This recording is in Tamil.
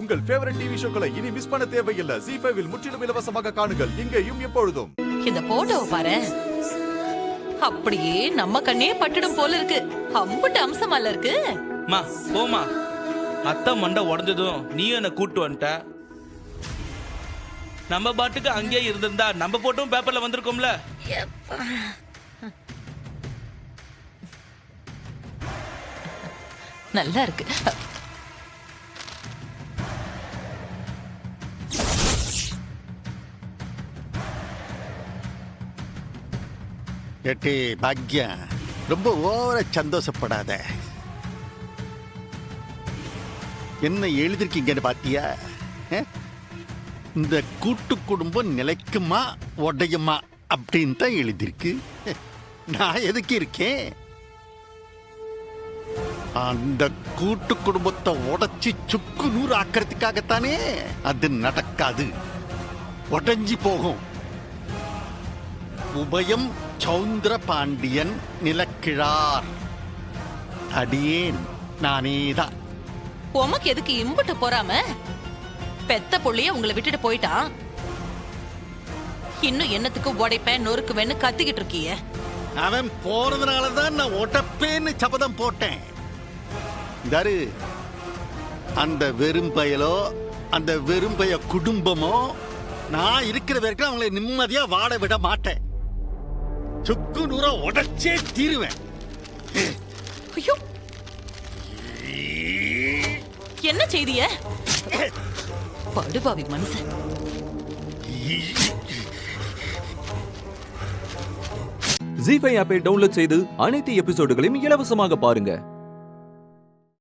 உங்கள் ஃபேவரட் டிவி ஷோக்களை இனி மிஸ் பண்ண தேவையில்லை. ZEE5 இல் முற்றிலும் இலவசமாக காணுங்கள். இங்கேயும் எப்பொழுதும். இந்த போட்டோவை பாரு, அப்படியே நம்ம கண்ணே பட்டுடும் போல இருக்கு. அம்புட்டு அம்சமால இருக்கு. மா போமா, அத்தை மண்டை உடஞ்சதும் நீ என்ன கூட்டு வந்துட்ட. நம்ம பாட்டுக்கு அங்கேயே இருந்திருந்தா நம்ம போட்டும் பேப்பர்ல வந்திருக்கோம்ல. நல்லா இருக்கு. ஏட்டே பாக்யா, ரொம்ப ஓவர சந்தோஷப்படாத. என்ன எழுதிருக்கீங்கன்னு பாத்தியா? இந்த கூட்டு குடும்பம் நிலைக்குமா உடையுமா அப்படின்னு தான் எழுதிருக்கு. நான் எதுக்கு இருக்கேன்? அந்த கூட்டு குடும்பத்தை உடைச்சி சுக்கு நூறு ஆக்கிறதுக்காகத்தானே. அது நடக்காது, உடைஞ்சி போகும். உபயம் சௌந்தர பாண்டியன் நிலக்கிழார். அடியேன் நானேதான். உமக்கு எதுக்கு இம்புட்டு போறாம? பெத்த புள்ளைய உங்களை விட்டுட்டு போயிட்டான். இன்னும் என்னத்துக்கு உடைப்பேன் நொறுக்குவேன்னு கத்திக்கிட்டு இருக்கிய? அவன் போறதுனாலதான் நான் உடைப்பேன்னு சபதம் போட்டேன். தரு, அந்த வெறும்பயலோ அந்த வெறும்பய குடும்பமோ நான் இருக்கிற வரைக்கும் அவங்களை நிம்மதியா வாழ விட மாட்டேன். சுக்கு நூற உடைச்சே தீருவேன். ஐயோ, என்ன செய்திய? படுபாவி மனுஷன். ZEE5 ஆப்பை டவுன்லோட் செய்து அனைத்து எபிசோடுகளையும் இலவசமாக பாருங்க.